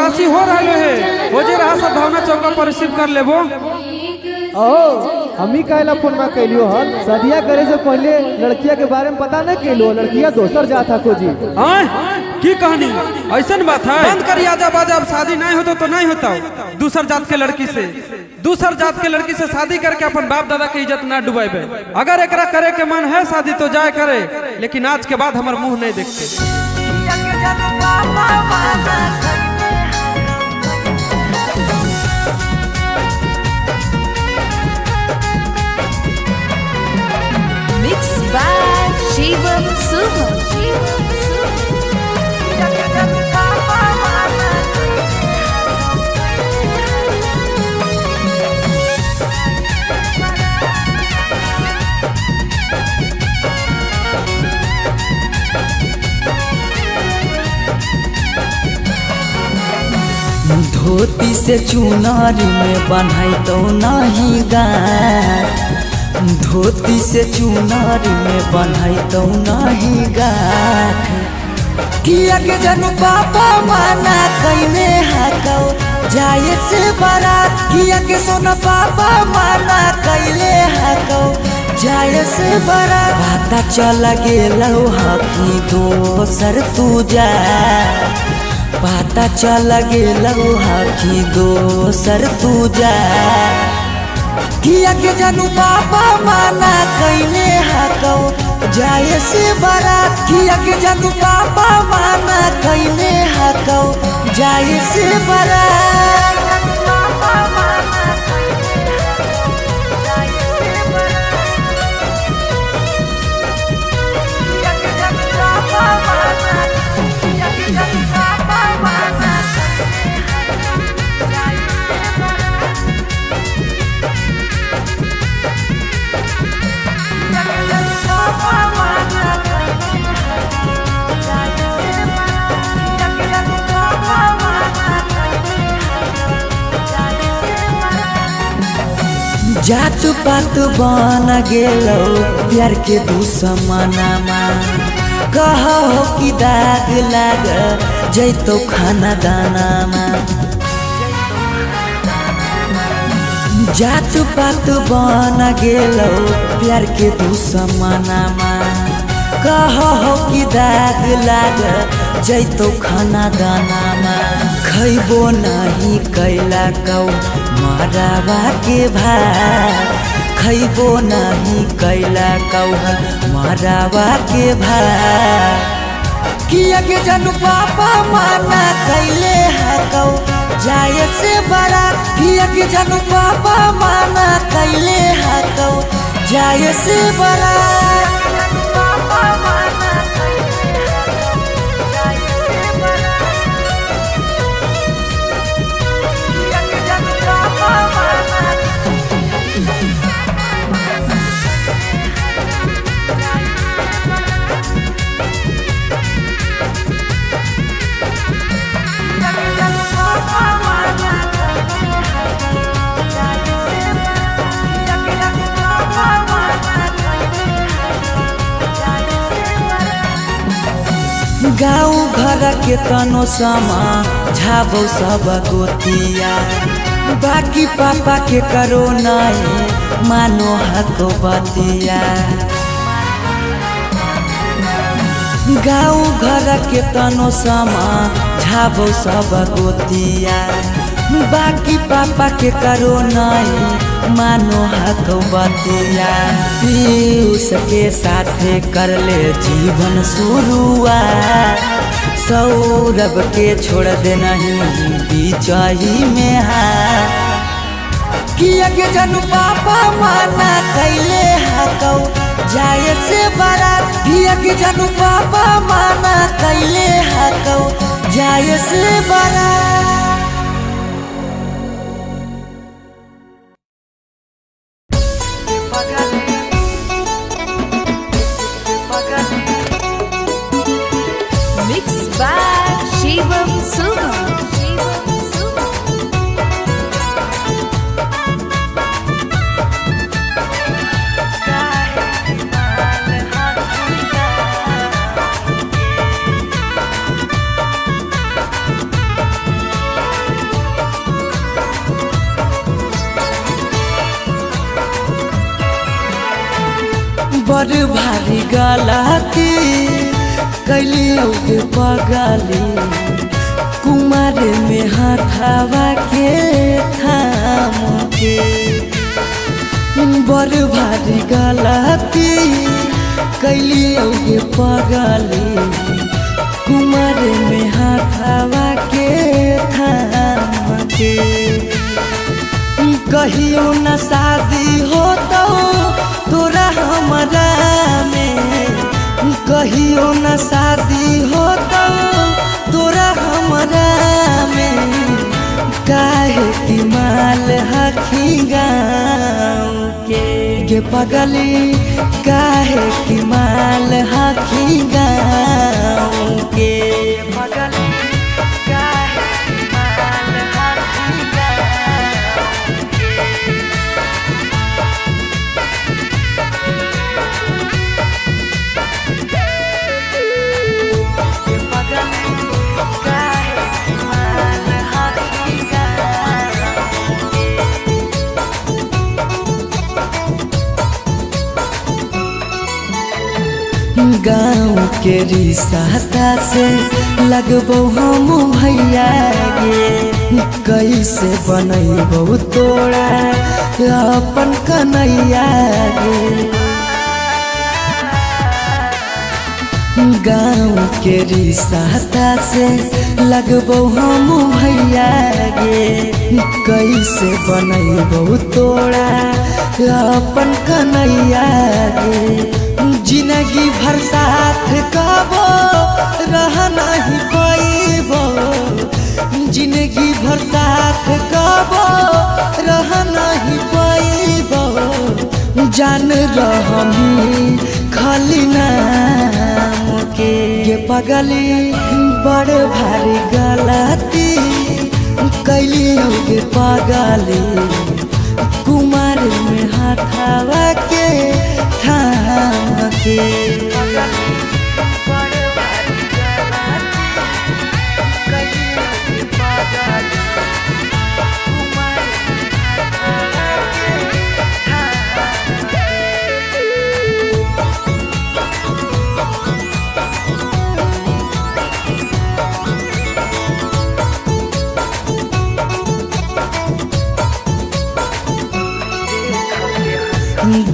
राशि हो रहा है हो जे रहा सद्भावना चौका पर रिसीव कर लेबो। हमी कहला फोन में कैलियो हल शादिया करे से पहले लड़किया के बारे में पता न कैलो, लड़किया दोसर जात था खोजी। की कहानी ऐसा बात है? बंद करिए आजा बाजा, अब शादी नहीं होता तो नहीं होता। दूसर जात के लड़की से शादी करके अपन बाप दादा के इज्जत ना डुबाइबे। अगर एकरा करे के मन है शादी तो जाए करे, लेकिन आज के बाद हमार मुंह नहीं देखते। Mix by Shivam Suham. धोती से चुनारी में बन्हाई तो नहीं गाय, धोती से चुनारी में बन्हाई तो नहीं गाय। किया के जनू पापा माना कईने हकौ जाए से बारात, किया के सोना पापा माना कैले हकौ जाए से बारात। पता चल गेलौ हकी दोसर तू जा, पता चल गेलौ हकी दोसर तू जा। किया के जानू पापा माना कैले हकौ जाए से बारात, किया के जानू पापा माना कैले हकौ जाए से बारात। जात पात बन गेलो प्यार के दुश्मनमा, कहो कि दाग लाग जैतो खाना दानामा। जात पात बन गेलो प्यार के दुश्मनमा, कहो कि दाग लाग जैतो खाना दानामा। खैबो नहीं कैला कौ मरावा के भात, खैबो नहीं कैला कौ मरावा के भात। किया के जानू पापा माना कैले हकौ जाए से बारात, किया के जानू पापा माना कैले हकौ जाए से बारात। गाँव घर के तनो समा झाबो सब गोतिया, बाकी पापा के करो नहीं मानो हको बतिया। गाँव घर के तनो समा झाबो सब गोतिया, बाकी पापा के करो नहीं मानो हको बतिया। पीयूष के साथे कर ले जीवन शुरुआत, सौरभ के छोड़ दे नहीं बिचाही में हाथ। किया के जानू पापा माना कैले हकौ जाए से बारात, किया के जानू पापा माना कैले हकौ जाए से बारात। Mix by Shivam Suham. बड़ भारी गलती कैलियो के पगली कुमार में हाथावा के थाम के बड़ भारी गलती कैलियो के पगली कुमार में हाथावा के थाम के कहियो न शादी हो तो तोरा हमरा में कहियो न शादी हो तो तोरा हमरा में काहे की माल हखी गाँव के पगली काहे की माल हखी गाँव के पगली काहे की माल हखी गाँव के पगली काहे की माल हखी गाँव गाँव के रिश्ता से लगबो हम भैया गे कैसे बनैबो तोरा अपन कन्हैया गे गाँव के रिश्ता से लगबो हम भैया गे कैसे बनैबो तोरा अपन कन्हैया गे जिंदगी भर साथ कबो रह नहीं पाइबो जिंदगी भर साथ कबो रह नहीं पाइबो जान रहमी खाली नाम के पगली बड़ भारी गलती कैलियो के पगली कुमार में हाथावा के थाम के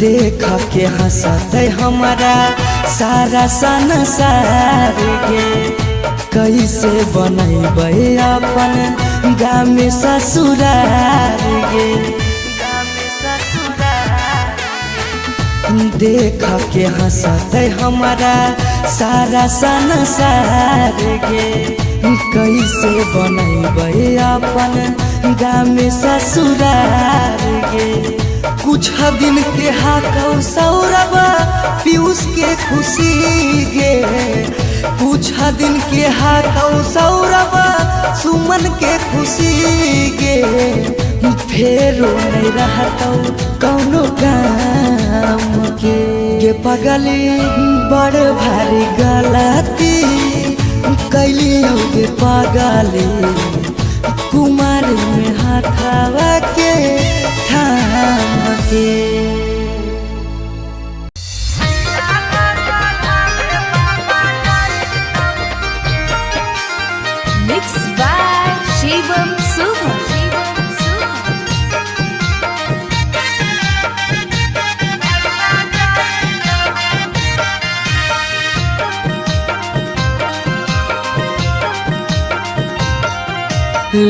देख के हंसते हमारा सारा संसार गे कैसे बनैबे अपन गाँव में ससुरार गे देख के हंसते हमारा सारा संसार गे कैसे बनैबे अपन गाँव में ससुरार गे कुछ दिन के हाकौ सौरभ पीयूष के खुशी गे कुछ दिन के हाकौ सौरभ सुमन के खुशी गे फेरो नहीं रहतौ कौनो काम के पगली बड़ भारी गलती कैलियो के पगली कुमार में हाथावा के थाम के Mix by Shivam Suham.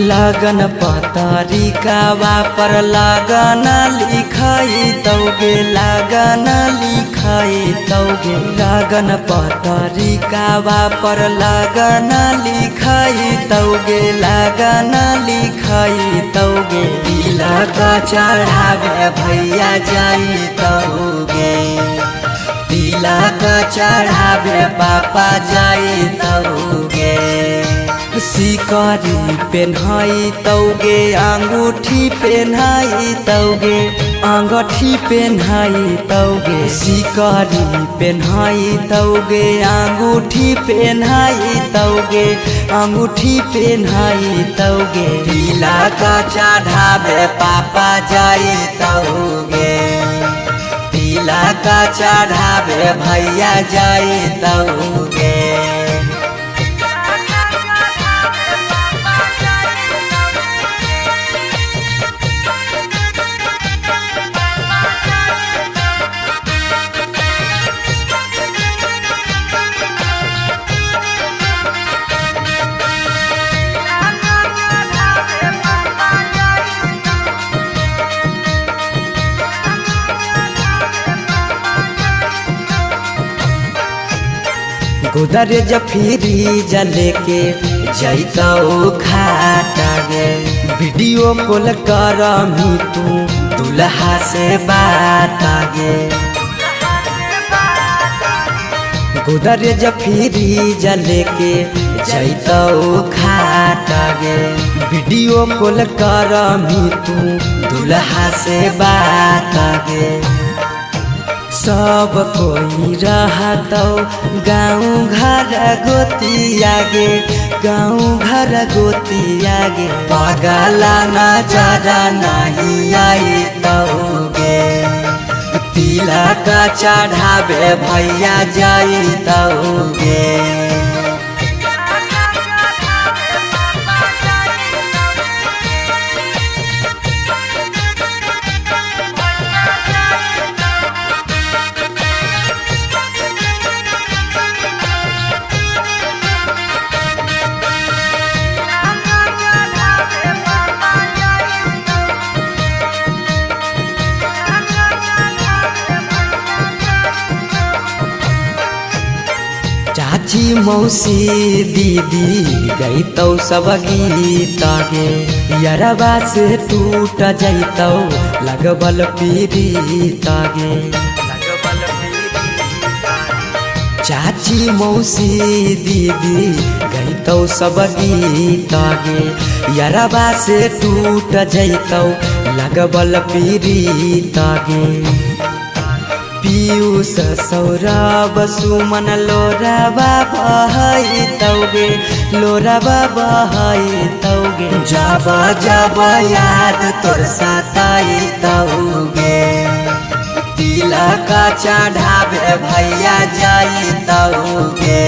लगन पतरिकावा पर लगन लिखाई तौगे लगन लिखाई तौगे लगन पतरिकावा पर लगन लिखाई तौगे लगन लिखाई तौगे तिलक चढ़ावे भैया जाई तौगे तिलक चढ़ावे पापा जाई तौगे सिकरी पेन्हाई तौगे अंगूठी पेन्हाई तौगे अंगूठी पेन्हाई तौगे सिकरी पेन्हाई तौगे अंगूठी पेन्हाई तौगे अंगूठी पेन्हाई तौगे तिलक चढ़ावे पापा जाई तौगे तिलक चढ़ावे भैया जैतौगे। गोदरेज फ्रिज लेके जैतौ खाटा गे। वीडियो कॉल करमी तू दुल्हा से बात गे। गोदरेज फ्रिज लेके जैतौ खाटा गे। वीडियो कॉल करमी तू दुल्हा से बात गे। सब कोई रहतौ गाँव घर गोतिया गे। गाँव घर गोतिया गे। पगला नजर नहीं आइतौगे। तिलक चढ़ावे भैया जैतौगे। चाची मौसी दीदी गैतौ सब गीत गे। यरबा से टूट जैतौ लगबल पीड़ित गे। चाची मौसी दीदी गैतौ सब गीत गे। यरबा से टूट जैतौ लगबल पीड़ित गे। पीयूष सौरभ सुमन लोरबा बहैतौगे। लोरबा बहैतौगे। जब जब याद तोर सताइतौगे। तिलक चढ़ावे भैया जैतौगे।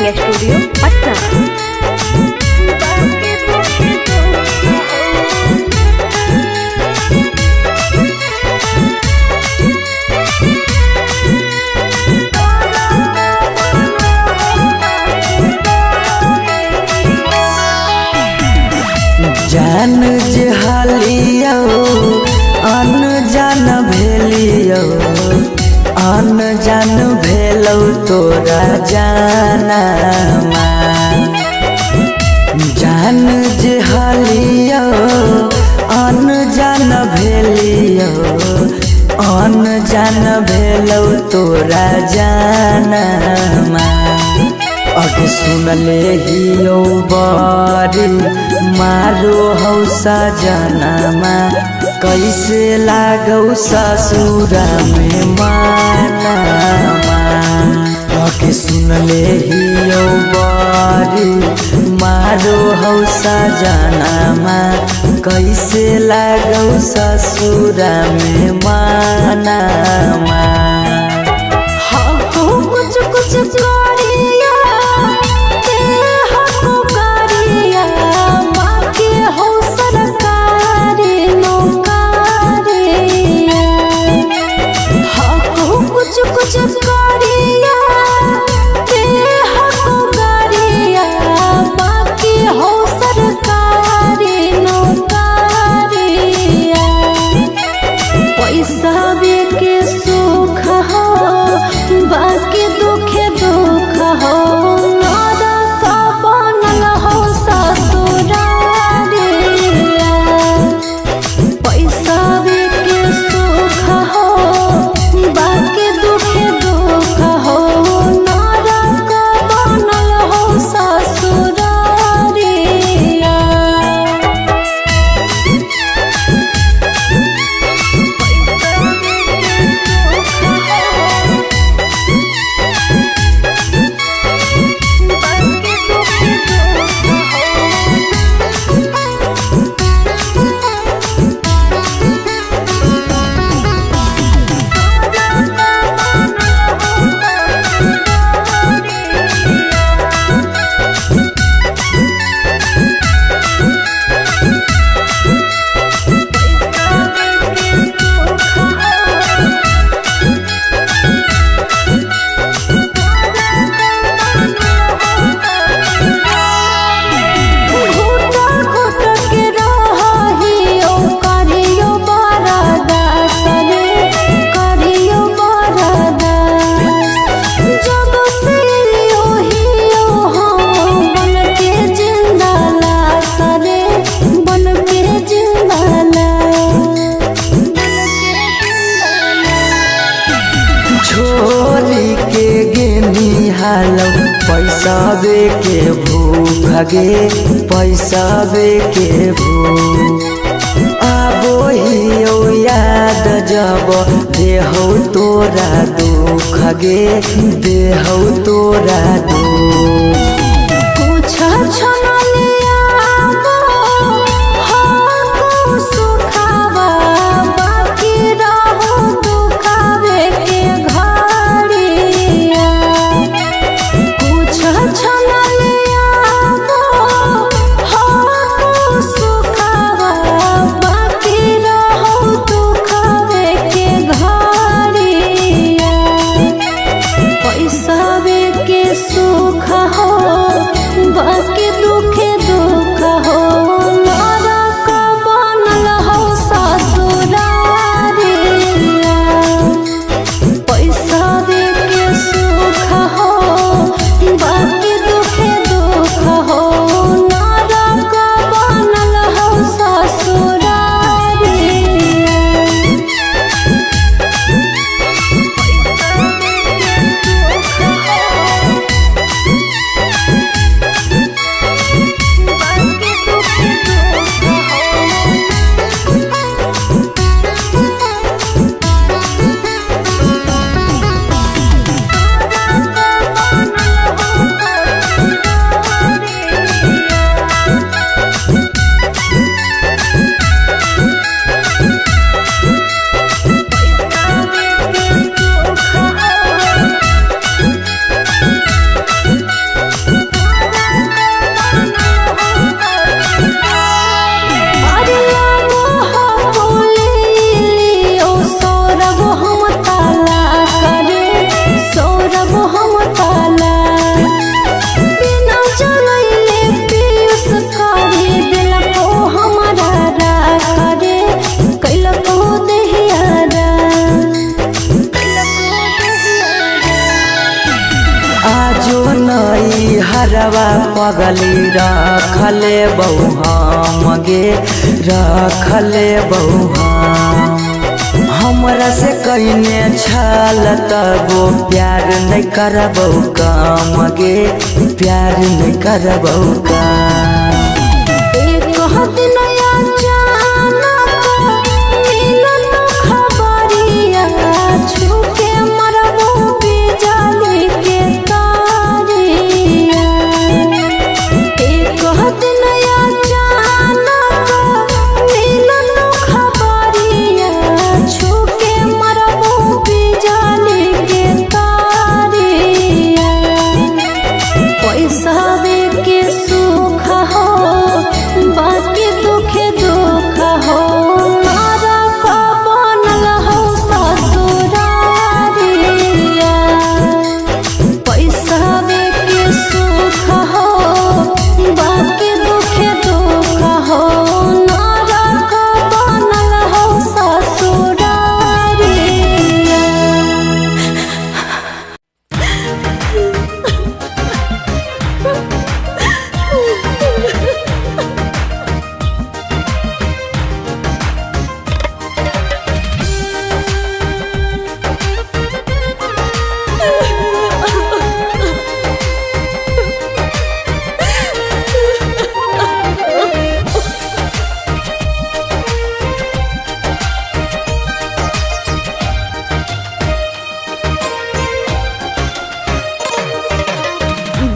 स्टूडियो पटना। जान जहलियो अनजान भेलियो। अनजान भेलौ तोरा जानमा। जान जहलियो अनजान भेलियो। अनजान भेलौ तोरा जानमा। अब सुनले हियो बड़ी मारो हौ सजनमा। कैसे लागौ ससुरा में मानमा। अब सुनले हियो बड़ी मारो हौ सजनमा। कैसे लागौ ससुरा में मानमा। कुछ कुछ करिया ते हको करिया। माँ के हो सरकारी नौकरिया। हको कुछ कुछ करिया ते हको करिया। माँ के हो सरकारी नौकरिया। पैसा के सुख के भूख गे पैसावे के भूख आबो ही याद जब देहौ तोरा दुख गे देहौ तोरा दुख कुछ छनलिया हो सुखावा बाकी रहो दुखावे के घड़िया कुछ छनलिया हो सुखावा बाकी रहो दुखावे के घड़िया पैसावे के सुख हो बाकी दुखे दुख हो नरक बनल हो ससुरारिया पैसावे के सुख हो बाकी दुखे दुख हो नरक बनल हो ससुरारिया आजो नई हरवा पगली रखले बहु हम गे रखले बहु हमरा से कईने छल तबो प्यार नहीं करबौ काम गे प्यार नहीं करबौ काम एक दिन अचानक मिलल खबरिया छूके मरबो बिजली के तारिया एक दिन अचानक मिलल खबरिया छूके मरबो बिजली के तारिया पैसावे के सुख हो बाकी दुखे दुख हो नरक बनल हो ससुरारिया पैसावे के सुख हो बाकी दुखे दुख हो नरक बनल हो ससुरारिया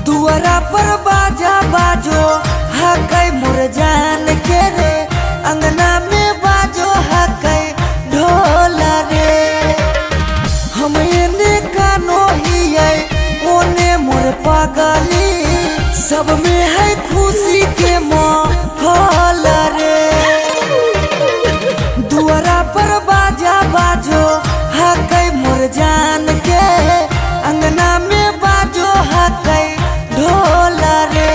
दुआरा पर बाजा बाजो हकै मोर जान के रे अंगना में बाजो हकै ढोल रे हम एने कानो हियै ओने मोर पागली सब में है खुशी के माहौल रे दुआरा पर बाजा बाजो हकै मोर जान के अंगना में बाजो हकै ढोल रे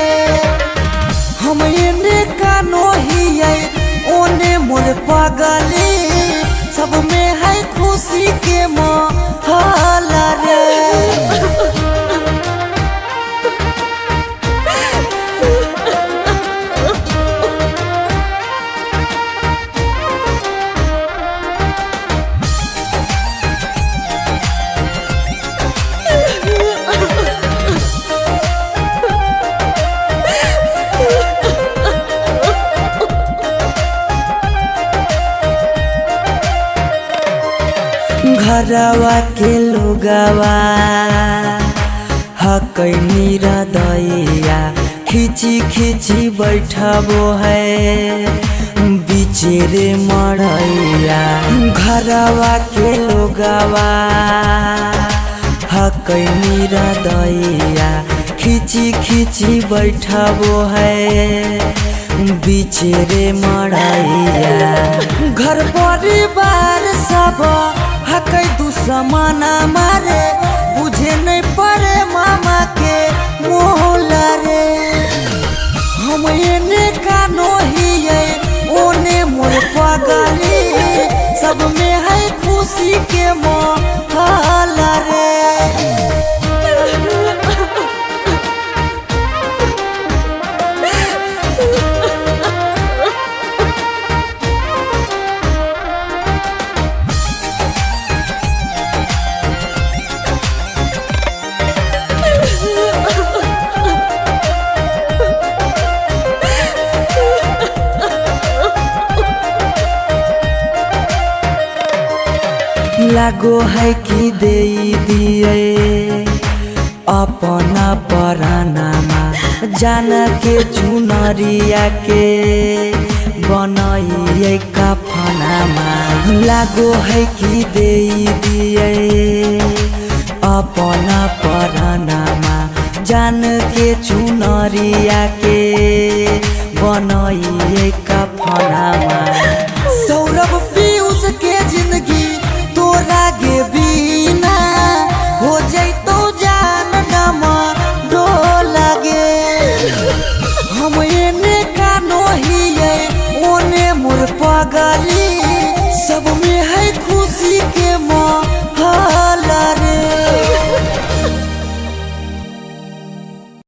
हम एने कानो हियै ओने मोर पागली सब में है खुशी के माहौल रे घरवा के लोगवा हकैनी हृदया खिची खिची बैठबो है बिचेरे मड़ैया। घरवा के लोगवा हकैनी हृदया खिची खिची बैठबो है बिचेरे मड़ैया। घर परिवार सब हकै दुश्मना मारे बुझे नहीं पड़े मामा के मोहला रे। हम एने कानो हिये ओने मोर पगली सब में है खुशी के मोहला रे। लागो है कि दे दिए अपना परानामा जान के चुनरिया के बनाइए कफनामा। लागो है कि दे दिए अपना परानामा जान के चुनरिया के बनाइए कफनामा। सौरभ पीयूष के जिंदगी तोरा गे बिना हो जैतो जान डमा डोला गे। हम एने कानो हिये ओने मोर पगली सब में है खुशी के